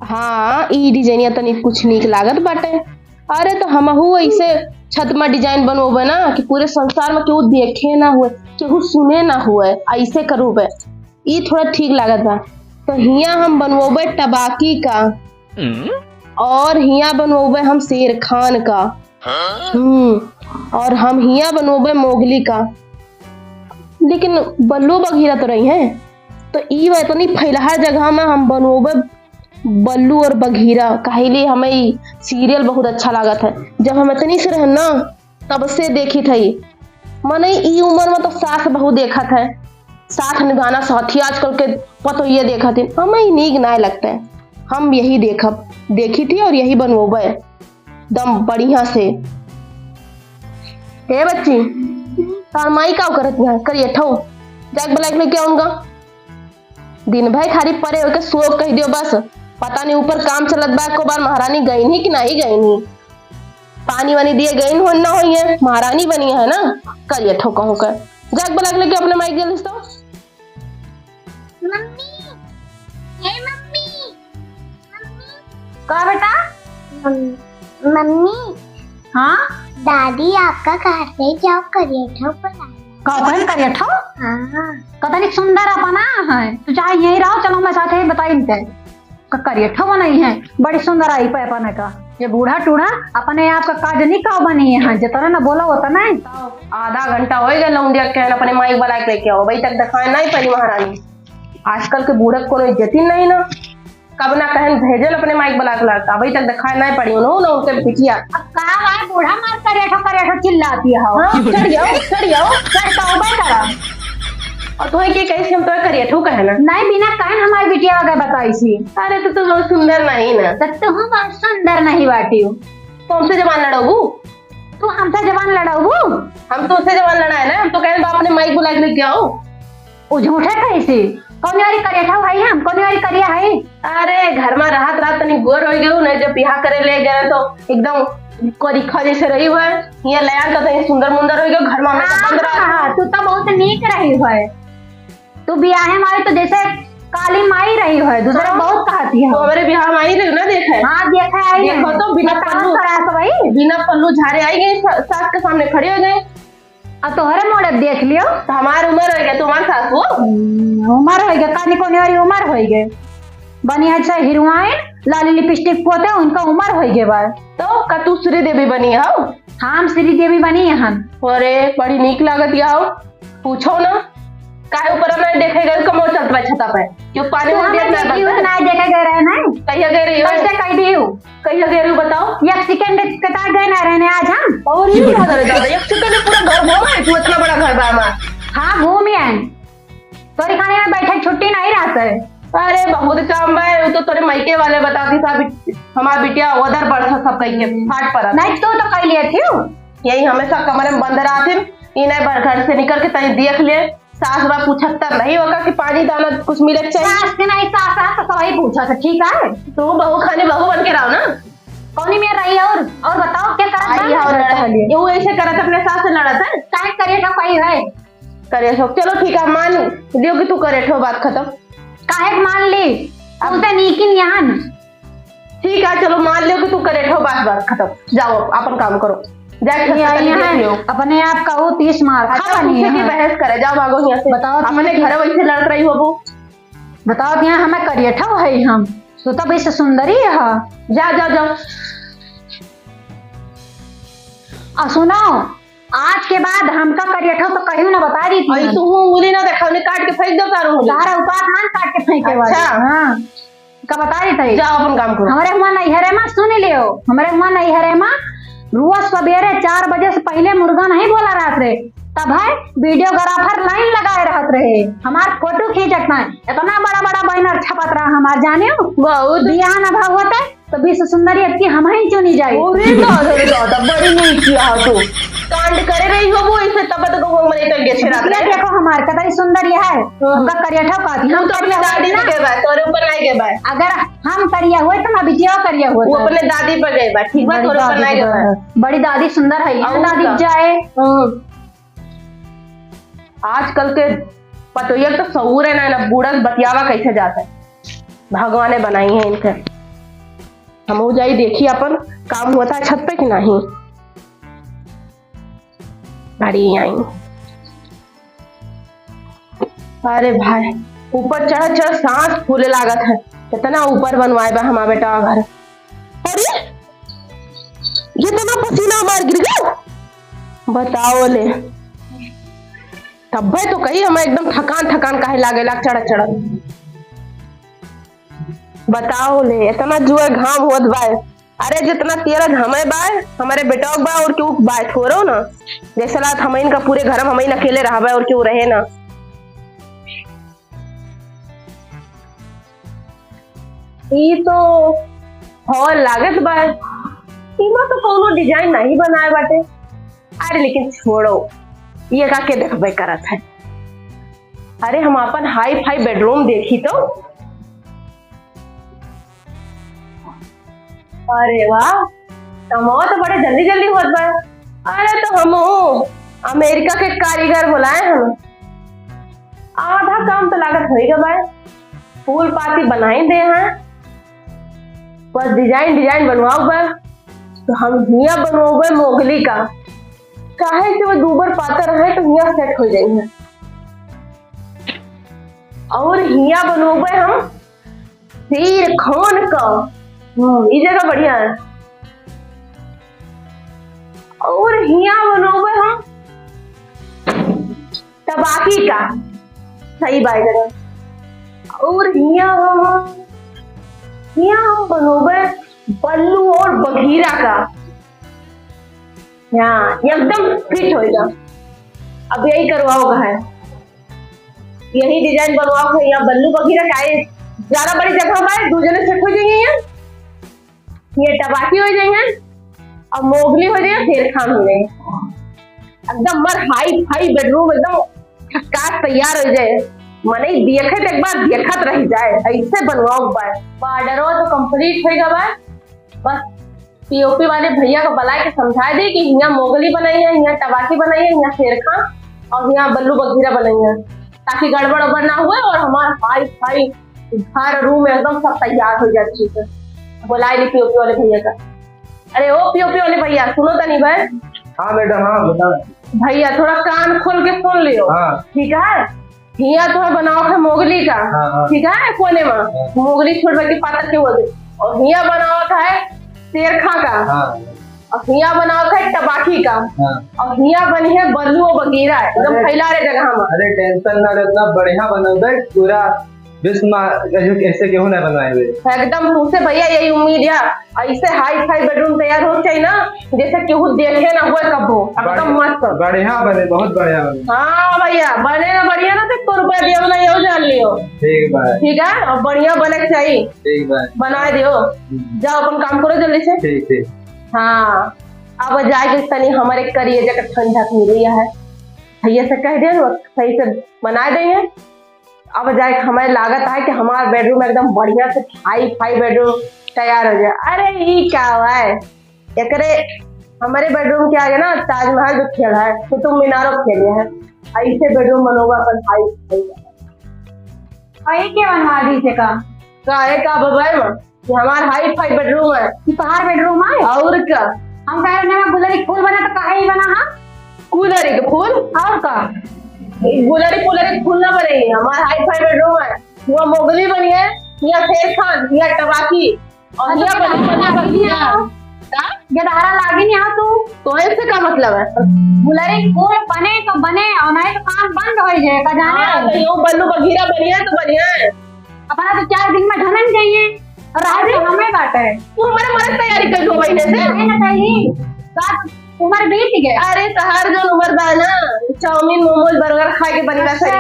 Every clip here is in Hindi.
हाँ ई डिजाइनिया तनी कुछ निक लागत बाटे। अरे तो हमहू ऐसे छत में डिजाइन बनोबे ना कि पूरे संसार में केहू देखे ना हुए, केहू सुने ना हुए, ऐसे करूबे ई थोड़ा ठीक लागत बा। तो हिया हम बनवोबे टबाकी का और हिया बनवोबे हम शेर खान का। और हम हिया बनवोबे मोगली का। लेकिन बल्लू बघीरा तो रही है, तो ई इतनी फैलहा जगह में हम बनवोबे बल्लू और बघीरा। काहेली हमें सीरियल बहुत अच्छा लागत है। जब हम इतनी से रह ना तब से देखी थी। मने ई उम्र में तो सास बहु देखत है, साथ निभाना साथी आजकल के पतो ये देखा थी, हमें नीक ना लगता है। हम यही देखी थी और यही बनवोबे दम बढ़िया से। हे बच्ची तार माई का करत है करिए ठो जाके ब्लैक लेके आऊंगा। दिन भर खाली परे होके सोप कह दियो बस। पता नहीं ऊपर काम चलत बा, को बार महारानी गई नहीं कि नहीं गई नहीं, पानी वानी दिए गई हो ना हो, ये महारानी बनी है ना। करिए ठो कहूं कर जाके ब्लैक लेके अपने माई गेल तो। मम्मी, हे मम्मी, का बेटा? मम्मी, हाँ दादी आपका घर से जॉब करिए कौन करिए ठो? हाँ कतनी सुंदर अपना है, तू चाहे यही रहो, चलो मैं साथे बताई करिए ठो बनाई है, बड़ी सुंदर आई पे अपने का। ये बूढ़ा टूढ़ा अपने आप का काज नहीं का बनी है, जितना ना बोला होता ना। आधा घंटा हो गया लौंडिया के अपने माई बुला के लेके आओ, भाई तक दिखाए नहीं पड़ी महारानी। आजकल के बूढ़े को इज्जत ही नहीं ना, कब ना कहन भेजल अपने माइक बुला के लड़का, अभी तक दिखाए नहीं पड़ी उन्होंने ना उनके पिटिया। अब कहा है बूढ़ा मार करिए ठो चिल्लाती है। चढ़ जाओ और तुम्हें के कैसे हम तो करिए ठो कहे ना। नहीं बिना कहन हमारी बिटिया वगैरह बताई सी। अरे तो तुम बहुत सुंदर नहीं ना। तो हूँ बहुत सुंदर नहीं बाटी हूँ। तो हमसे जवान लड़ोगू? तू हमसे जवान लड़ोगू? हम तो उससे जवान लड़ा है ना। हम तो कहे बाप ने माइक बुला के लेके आओ। वो झूठे कैसे? कौन वाली करिया था भाई? हम कौन वाली करिया है? अरे घर में रात तनी गोर हो गई नहीं, जब बिहा करे ले गए तो एकदम कोरिखा जैसे रही हुआ है। ये लयान तो सुंदर मुंदर हो गया घर में बंद रहा। तू तो बहुत नीक रही है, तू बियाहे मारी तो जैसे काली माई रही है, दूसरा बहुत कहती है। तो हमारे बिहार में आई रही ना देखे? हाँ देखा आई। देखो तो बिना पल्लू झारे आई गई, सास के सामने खड़ी हो गई। अब तोहरे मोड़े देख लियो। तो हमारी उम्र हो गया, तुम्हारे सास वो उम्र हो गया, कानी कोनी वाली उम्र हो गई। बनी अच्छा हीरोइन लाली लिपस्टिक पोते उनका उम्र हो गए बार। तो कतू श्री देवी बनी हो? हम श्री देवी बनी यहाँ। अरे बड़ी नीक लागत या हो, पूछो ना काहे ऊपर नहीं देखे गए कमो चलत बा छता पे क्यों पानी में देख ना नहीं देखे गए रहे ना। कहिया गए रही हो? कैसे कह दियो? कहिया गए रही बताओ। एक सेकंड कटा गए ना रहने आज हम। और ये दादा एक सेकंड में पूरा घर घूमा तू, इतना बड़ा घर बा हमारा। हाँ घूम आए, तोरी खाने में बैठे छुट्टी नहीं रहता है। अरे बहुत काम बा, वो तो तोरे मायके वाले बताती था हमारा बिटिया उधर बढ़ सब कह के फाट पर नहीं तो कह लिए थी यही हमेशा कमरे में बंद रहा थे। इन्हें घर से निकल के तनी देख ले सास बा पूछता नहीं होगा कि पानी दाना कुछ मिले चाहिए। सास के नहीं सास तो सही पूछा था। ठीक है तो बहू खाने बहू बन के रहो ना। कौन में रही और बताओ क्या करा? वो ऐसे करा था अपने सास से लड़ा था। काहे करे था कोई है करे ठो चलो ठीक है मान लियो कि तू करे ठो, बात खत्म। काहे मान ली अब तो नीकिन यहाँ। ठीक है चलो मान लियो कि तू करे ठो, बात खत्म। जाओ अपन काम करो अपने आप का वो 30 मार बहस करे। जाओ भागो यहाँ से। बताओ अपने घर वैसे लड़ रही हो वो। बताओ यहाँ हमें करिए ठो है हम तो तब ऐसे सुंदरी है। जा जाओ जाओ। सुनो आज के बाद हमका करिए ठो तो कहीं ना बता दी थी। तू उंगली ना देखा काट के फेंक दो तारू। सारा उपास मान काट के फेंके वाला। हाँ का बता रही थी। जाओ अपन काम करो। हमारे मन नहीं हरे माँ सुन लियो, हमारे मन नहीं हरे माँ रोज सवेरे 4 बजे से पहले मुर्गा नहीं बोला रहत रहे, तब है वीडियोग्राफर लाइन लगाए रहत रहे हमार फोटो खींचत ना। इतना बड़ा बड़ा बैनर छपत रहा हमार जाने बहुत बियाह न भगवत है तो विश्व सुंदरी अति हम ही चुनी जाए। बड़ी नहीं किया तू कांड करे रही हो वो ऐसे तब तक वो मरे कर गेछे रात रे। देखो हमार कतई सुंदर है हमका करिया ठो कहती हम तो अपने दादी पे गए बा तोरे ऊपर नहीं गए बा। अगर हम करिया होए तो ना बिटिया करिया होए वो अपने दादी पर गए बा। ठीक बा तोरे ऊपर नहीं गए बा। बड़ी दादी सुंदर है दादी जाए। आजकल के पतोया तो सऊर है ना बूढ़ा बतियावा कैसे जाता है, भगवान ने बनाई है इनके। हम हो जाई देखी अपन काम हुआ था छत पे कि नहीं। गाड़ी आई। अरे भाई ऊपर चढ़ चढ़ सांस फूले लागत है, कितना ऊपर बनवाए बा हमारा बेटा घर। अरे ये तना पसीना मार गिर गया, बताओ ले। तब तो कही हमें एकदम थकान थकान काहे लागे लाग चढ़ चढ़। बताओ ले इतना जुए घाम होत बाय। अरे जितना तेरा घामे बाय हमारे बेटा बा और क्यों बाय छोड़ो ना, जैसे रात हमें इनका पूरे घर में हमें अकेले रहा और क्यों रहे ना। ये तो हॉल लागत बा, इमा तो कोनो डिजाइन नहीं बनाए बाटे। अरे लेकिन छोड़ो, ये का के देखबे करत है। अरे हम अपन हाई फाई बेडरूम देखी तो, अरे वाह कमाओ तो बड़े जल्दी जल्दी होत बा। अरे तो हम अमेरिका के कारीगर बुलाए हम, आधा काम तो लागत होएगा बा। फूल पाती बनाई दे हैं, बस डिजाइन डिजाइन बनवाओ बा। तो हम हिया बनवाओगे मोगली का, काहे कि वो दूबर पातर है तो हिया सेट हो जाएंगे। और हिया बनवाओगे हम सिर खोन का, ये जगह बढ़िया है। और हिया बनोगे हम तबाकी का, सही बात जगह। और हिया हम बनोगे बल्लू और बघीरा का, यहाँ एकदम फिट होएगा। अब यही करवाओगा है, यही डिजाइन बनवाओगे। यहाँ बल्लू बघीरा का ज्यादा बड़ी जगह में दो जने सेट हो जाएंगे। ये टबाकी हो जाएंगे और मोगली हो जाएगा, शेर खान हो जाएंगे। एकदम मर हाई फाई बेडरूम एकदम खटकाट तैयार हो जाए, मने देखत एक बार देखत रह जाए, ऐसे बनवाओ बाय। बॉर्डरो तो कंप्लीट होएगा बाय। बस पीओपी वाले भैया को बुला के समझा दे कि यहाँ मोगली बनाई है, यहाँ टबाकी बनाई है, यहाँ शेर खान और यहाँ बल्लू बघीरा बनाई है, ताकि गड़बड़ उबड़ ना हुए और हमारा हाई फाई घर रूम एकदम सब तैयार हो जाए अच्छे से। बुलाए ली पीओपी वाले भैया का। अरे ओ पीओपी वाले भैया सुनो तो नहीं भाई। हाँ मैडम, हाँ बताओ भैया, थोड़ा कान खोल के सुन लियो। हाँ। ठीक है, हिया तो बनाओ है मोगली का। हाँ। ठीक है, कोने में मोगली छोड़ के पातर के बोले, और हिया बनाओ है शेरखा का। हाँ। और हिया बनाओ है टबाकी का। हाँ। और हिया बनी है बल्लू और बघीरा, एकदम फैला रहे जगह में। अरे टेंशन ना ले, इतना बढ़िया बनोगे पूरा विश्व में ऐसे क्यों ना बनवाएंगे। एकदम तुमसे भैया यही उम्मीद है, ऐसे हाई फाई बेडरूम तैयार हो चाहिए ना, जैसे केहू देखे ना हुए कब हो, एकदम मस्त बढ़िया बने, बहुत बढ़िया बने। हाँ भैया, बने ना बढ़िया ना तो रुपया दिया ना यो जान लियो। ठीक है, ठीक है, और बढ़िया बने के चाहिए। ठीक है, बना दियो। जाओ अपन काम करो जल्दी से। ठीक ठीक। हाँ अब जाके तनी हमारे करिए जगह ठंडक मिली है, भैया से कह दे सही से बना देंगे। अब जाए हमें लागत है कि हमारा बेडरूम एकदम बढ़िया से हाई फाई बेडरूम तैयार हो जाए। अरे ये क्या हुआ है, एकरे हमारे बेडरूम के आगे ना ताजमहल जो खेल है, कुतुब मीनारों खेले है, ऐसे बेडरूम बनोगा अपन हाई फाई। के बनवा दीजिए का हमारा हाई फाई बेडरूम है, बाहर बेडरूम है। और क्या हम कह रहे हैं गुलरी फूल बना तो कहा ही बना। हाँ कूलर के फूल और का गुलरी फूल ना बने, हमारा हाई फाई बेडरूम है। यहाँ मोगली बनी है, यहाँ शेर खान, यहाँ टबाकी और यहाँ गदहारा लागी नहीं। हाँ तो ऐसे का मतलब है, गुलरी फूल बने तो बने और नहीं तो काम बंद हो जाएगा। जाने बल्लू बघीरा बनी है तो बढ़िया है। अपना तो 4 दिन में ढलन चाहिए और रात को हमें काटे है। तू हमारे मरद तैयारी कर 2 महीने से ना चाहिए, उम्र बीत गए। अरे तहार जो उम्र बा ना चाउमीन मोमोज बर्गर खाए के बनेगा सही।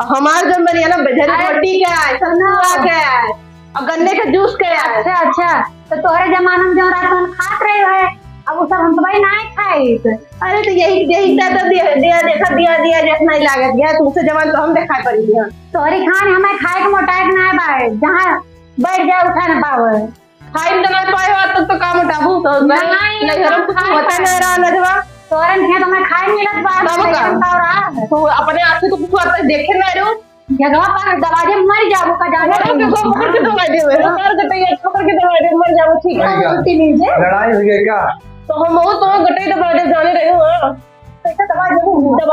हमार जो बनिया ना बेजन रोटी के आए, सन्ना के आए और गन्ने का जूस के आए। अच्छा तो तोहरे जमाना में जो रात में खात रहे है, अब वो सब हम तो भाई नहीं खाए। अरे तो यही तो दिया जैसा नहीं लागत गया तुमसे जवान तो हम देखा पड़ी दिया। तोहरी खान हमें खाए के मोटाए के ना बाय, जहाँ बैठ जाए उठा ना पावे। खाई तो ना पाए हो तब तो काम उठाबू तो नहीं हम कुछ होता नहीं रहा ना जवान। तोरन है तो मैं खाए मिलत बा तो अपने आंखें तो कुछ आता देखे ना रो जगह पर दरवाजे मर जाबो का जाने पकड़ के दवाई दे मर जाओ ठीक है अरे छुट्टी लीजिए। लड़ाई हो गई क्या? तो हम वो तो गटे दबा दे जाने रहे हो कैसे दबा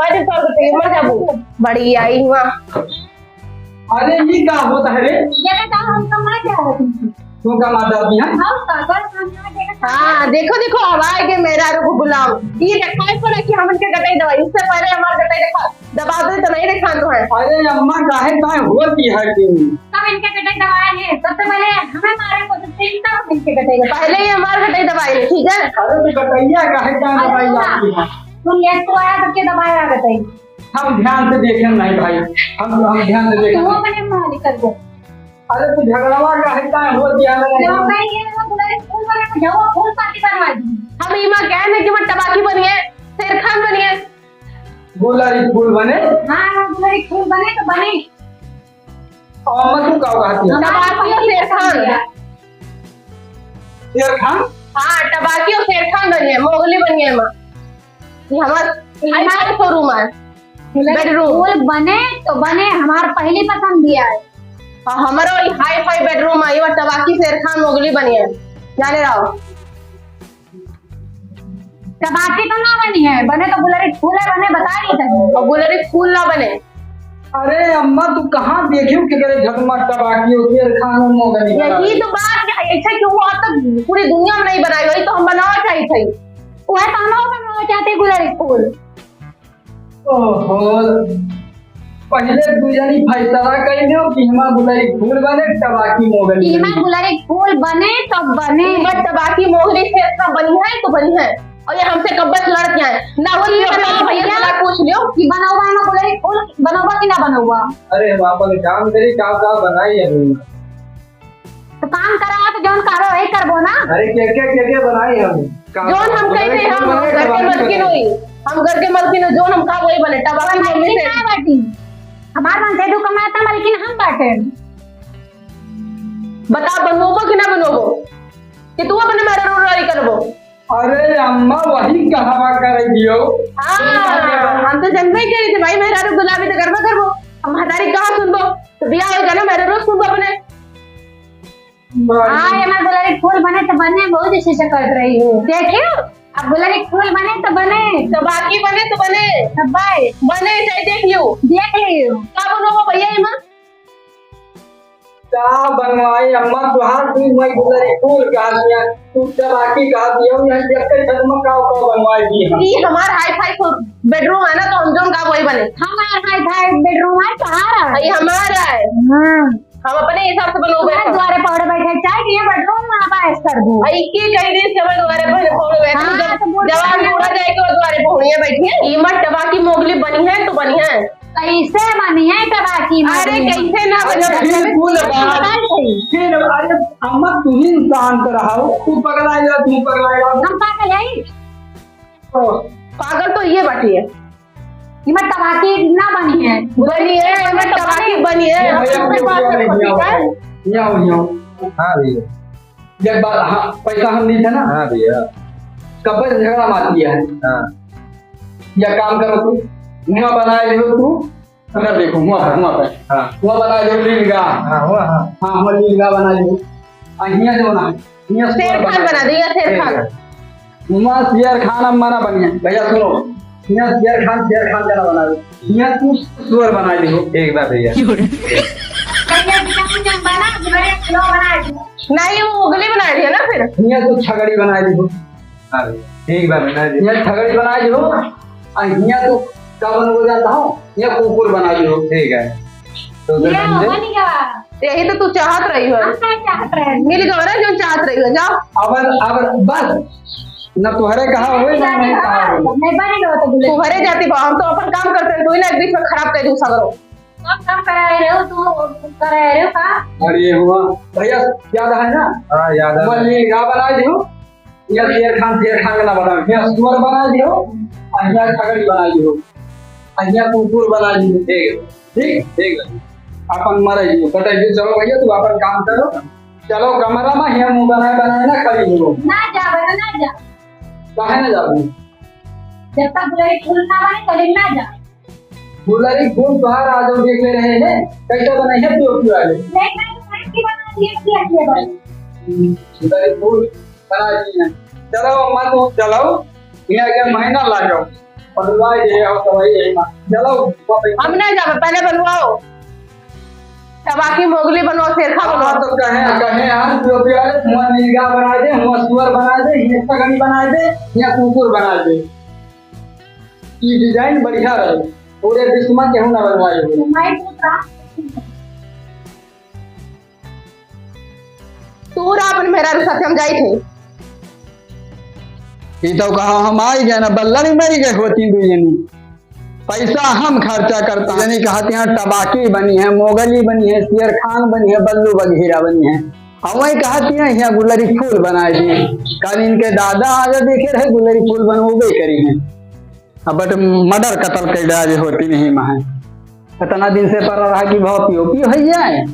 दे कर गटे मर जाबू बड़ी आई हुआ। अरे ये क्या होता है रे? ये बताओ हम कमा क्या है तू का माता भी है? हम काकर खाना देगा। हाँ देखो देखो आवाज के मेरा रुको बुलाओ ये दिखाई पड़ा कि हम इनके गटाई दवाई इससे पहले हमारे गटाई देखा दबा दे तो नहीं देखा तो है। अरे अम्मा काहे काहे होती है कि सब इनके कटाई दवाए हैं सबसे पहले हमें मारे को तो चिंता इनके कटाई पहले ही हमारे गटाई दवाई ठीक है। अरे तो कटैया काहे काहे दवाई आती है? तुम लेट तो आया सबके दबाए आ गई। हम ध्यान से देखें नहीं भाई, हम ध्यान से देखें। तुम अपने मालिक कर दो। अरे तो झगड़वा काहे काहे होती है? जो कहीं ये वो बुलाए फूल वाले को जाओ फूल पार्टी बनवा दी। हम ईमा कह रहे कि मैं टबाकी बनी है शेर खान बनी है। गुलारी फूल बने हाँ बुलाए फूल बने तो बने। और अम्मा तू का कहती है? टबाकी और शेर खान। शेर खान? हाँ टबाकी और शेर खान बनी है मोगली बनी है माँ ये हमारा शोरूम है बेडरूम। फूल बने तो बने हमारा पहली पसंद दिया है। हमारा हाई फाई बेडरूम आई और टबाकी शेर खान मोगली बनी है जाने रहो। टबाकी तो ना बनी है बने तो बुलारी फूल है बने बता नहीं सकते। और गुलरी फूल ना बने। अरे अम्मा तू कहाँ देखियो कि तेरे झगमग टबाकी और शेर खान और मोगली बना रही? यही तो बात है ऐसा क्यों हुआ तक पूरी दुनिया में नहीं बनाई वही तो हम बनाना चाहिए थे। वह तो हम बनवाना चाहते गुलारी फूल। ओहो पहले तू जानी फैसला कर लियो कि हमारा गुलारी फूल बने टबाकी मोगली कीमा गुलारी फूल बने तो बने। बट टबाकी मोगली शेर खान बनी है तो बनी है और ये हमसे कब्बत लड़कियां हैं ना वो ये बताओ भैया से पूछ लियो कि बनावा है ना गुलारी फूल बनावा कि ना बनावा। अरे हम अपन काम करी का बनाई है तो काम करा तो जौन करो वही करबो ना। अरे क्या बनाई हम जोन हम कहते हम घर के मलकिन हुई हम घर के मलकिन हो जोन हम का वही बने टबाकी मोगली से बाटी हमार मन से दू कमाता मालकिन हम बाटे। बता बनोबो कि ना बनोबो कि तू अपने मेरे रोड़ी करबो। अरे अम्मा वही कहवा कर दियो। हाँ हम तो जन्म ही करी थी भाई मेरा रो गुलाबी तो करबो करबो हम हजारी कहाँ सुनबो तो बियाह होगा ना मेरे रोज सुनबो अपने। हाँ ये मैं गुलारी फूल बने तो बने बहुत अच्छे से कर रही हूँ देखियो अब गुलारी फूल बने तो बने टबाकी बने तो बने बाय बने चाहे देख लियो का बनोबो भैया इमा क्या बनवाई अम्मा तुहार तू मैं गुलारी फूल कहा दिया तू टबाकी कहा दिया यहां देखते झगमग का बनवाई दी हम। ये हमारा हाई फाई बेडरूम है ना तो हम जोन का वही बने हमारा हाई फाई बेडरूम है तुम्हारा ये हमारा है हम अपने हिसाब से बनोगे द्वारे पौड़े बैठे चाहे ये बेडरूम में आप कर दो भाई की कई दिन से द्वारे पर पौड़े बैठे जवान पूरा जाए के द्वारे पौड़ियां बैठी है ईमत टबाकी मोगली बनी है तो बनी है कैसे बनी है टबाकी अरे कैसे ना बने फिर अरे अम्मा तू ही इंसान तो रहा तू पगलाएगा तू पगलाएगा हम पागल है पागल तो ये बाटी है इमत टबाकी ना बनी है इमत टबाकी बनी है हाँ भैया जब हाँ पैसा हम दी थे ना। हाँ भैया कब से झगड़ा मारती है। हाँ या काम करो तू मुँह बनाए हो तू अगर देखो मुँह पे हाँ मुँह बनाए दो लीलगा हाँ हुआ हाँ हम लीलगा बना लो अहिया जो ना शेर खान बना दिया शेर खान मुँह शेर खान अब मना बनिए भैया सुनो यहाँ शेर खान जाना बना दो यहाँ तू सुअर बना दो एक बार भैया नहीं वो उगली बना दिया ना फिर यहाँ तू छगड़ी बना दो ठीक बात बना दी यहाँ छगड़ी बना दो यहाँ तू क्या बनोगे जानता हूँ यहाँ कुकुर बना दो ठीक है तो यही तो तू चाहत रही हो मिल गया ना जो चाहत रही हो जाओ अब बस न तुहरे कहा हुए ना नहीं कहा नहीं तुहरे जाती हम तो अपन काम करते हैं तू ही ना एक बीच में खराब कर दूँ सगरो काम करा रहे हो तू कर रहे हो का अरे हुआ भैया याद है ना। हाँ याद है लीलगा बना दियो या शेर खान का ना बना दियो सुअर बना दियो अहिया छगड़ी बना दियो अहिया कुकुर बना दियो ठीक ठीक अपन मरे दियो कटे दियो चलो भैया तू अपन काम करो चलो कमरा में हिया मुंह बनाए ना खड़ी हो ना जा बना ना जा काहे ना जाबू जब तक गुलारी फूल ना बने कभी ना जा गुलारी फूल बाहर आ जाओ देख ले रहे हैं कैसे बनाई है तो क्यों आए नहीं की बना दिए क्या भाई गुलरी फूल बना दिए। चलो अम्मा तो चलो यहाँ के महीना ला जाओ बनवाए दे हो तो वही है चलो हम नहीं जावे, पहले बनवाओ। तबाकी मोगली बनवाओ, शेरखा बनवाओ। तो कहे यार जो भी आए हुआ नीलगा बना दे, हुआ सुअर बना दे, ये सगड़ी बना दे, या कुकुर बना दे। ये डिजाइन बढ़िया रहे, पूरे विश्व में केहू ना बनवाए हो। मैं पूछा तू अपन मेरा साथ हम जाई थे। ये तो कहा हम आई गए ना, बल्लरी मरी गए होती दुजनी, पैसा हम खर्चा करता यानी कहते हैं टबाकी बनी है, मोगली बनी है, शेर खान बनी है, बल्लू बघीरा बनी है। हम वही कहती हैं यहाँ गुलरी फूल बनाए दिए। कल इनके दादा आगे देखे रहे गुलरी फूल बनवे करी हैं, बट मर्डर कतल कर डाले होती नहीं माँ। इतना दिन से पड़ा रहा कि बहुत पियो पियो है जाए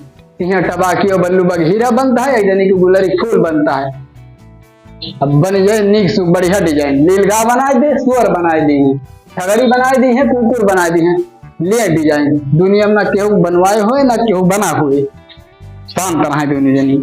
यहाँ टबाकी और बल्लू बघीरा बनता है, यानी कि गुलरी फूल बनता है। अब बन जाए निक सुख बढ़िया डिजाइन, नीलगा बनाए दे, सुअर बनाए दी है, छगड़ी बनाए दी है, कुकुर बनाए दी है। ले डिजाइन दुनिया में ना केहू बनवाए हुए ना केहू बना हुए, शान तरह दोनों जनी।